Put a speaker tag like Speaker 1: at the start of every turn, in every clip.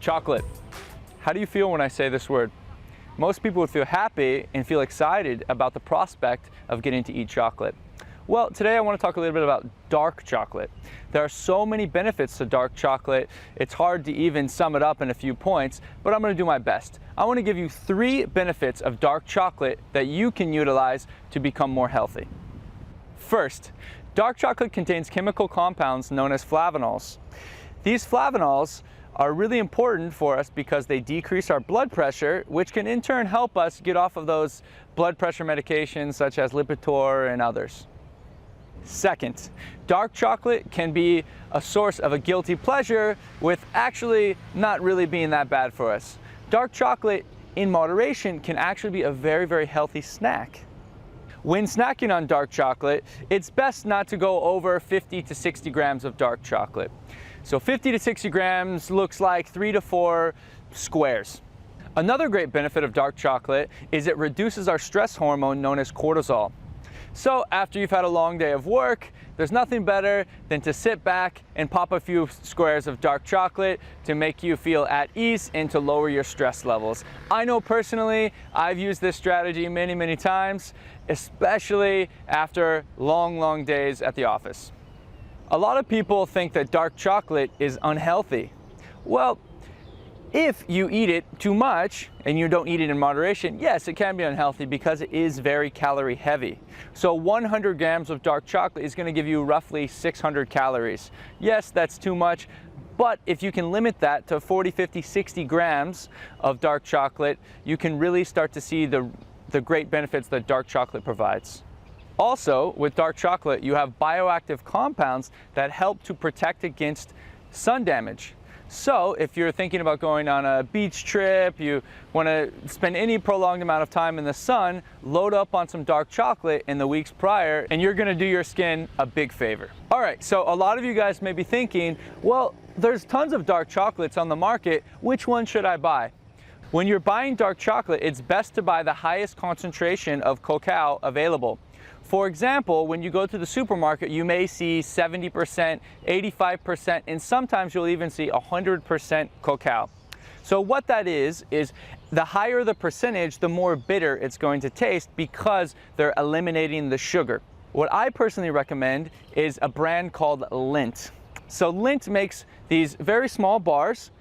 Speaker 1: Chocolate. How do you feel when I say this word? Most people would feel happy and feel excited about the prospect of getting to eat chocolate. Well, today I want to talk a little bit about dark chocolate. There are so many benefits to dark chocolate, it's hard to even sum it up in a few points, but I'm going to do my best. I want to give you 3 benefits of dark chocolate that you can utilize to become more healthy. First, dark chocolate contains chemical compounds known as flavonols. These flavonols are really important for us because they decrease our blood pressure, which can in turn help us get off of those blood pressure medications such as Lipitor and others. Second, dark chocolate can be a source of a guilty pleasure with actually not really being that bad for us. Dark chocolate in moderation can actually be a very, very healthy snack. When snacking on dark chocolate, it's best not to go over 50 to 60 grams of dark chocolate. So 50 to 60 grams looks like 3 to 4 squares. Another great benefit of dark chocolate is it reduces our stress hormone known as cortisol. So after you've had a long day of work, there's nothing better than to sit back and pop a few squares of dark chocolate to make you feel at ease and to lower your stress levels. I know personally, I've used this strategy many, many times, especially after long, long days at the office. A lot of people think that dark chocolate is unhealthy. Well, if you eat it too much and you don't eat it in moderation, yes, it can be unhealthy because it is very calorie heavy. So 100 grams of dark chocolate is going to give you roughly 600 calories. Yes, that's too much, but if you can limit that to 40, 50, 60 grams of dark chocolate, you can really start to see the great benefits that dark chocolate provides. Also, with dark chocolate, you have bioactive compounds that help to protect against sun damage. So if you're thinking about going on a beach trip, you want to spend any prolonged amount of time in the sun, load up on some dark chocolate in the weeks prior, and you're going to do your skin a big favor. All right, so a lot of you guys may be thinking, well, there's tons of dark chocolates on the market. Which one should I buy? When you're buying dark chocolate, it's best to buy the highest concentration of cacao available. For example, when you go to the supermarket, you may see 70%, 85%, and sometimes you'll even see 100% cacao. So what that is the higher the percentage, the more bitter it's going to taste because they're eliminating the sugar. What I personally recommend is a brand called Lindt. So Lindt makes these very small bars.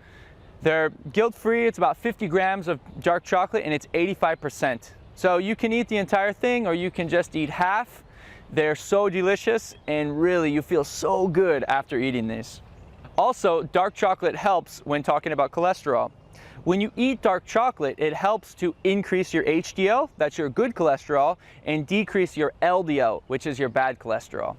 Speaker 1: They're guilt-free, it's about 50 grams of dark chocolate, and it's 85%. So you can eat the entire thing or you can just eat half. They're so delicious and really you feel so good after eating these. Also, dark chocolate helps when talking about cholesterol. When you eat dark chocolate, it helps to increase your HDL, that's your good cholesterol, and decrease your LDL, which is your bad cholesterol.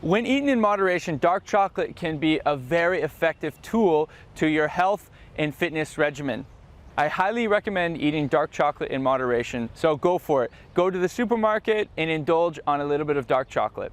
Speaker 1: When eaten in moderation, dark chocolate can be a very effective tool to your health and fitness regimen. I highly recommend eating dark chocolate in moderation, so go for it. Go to the supermarket and indulge on a little bit of dark chocolate.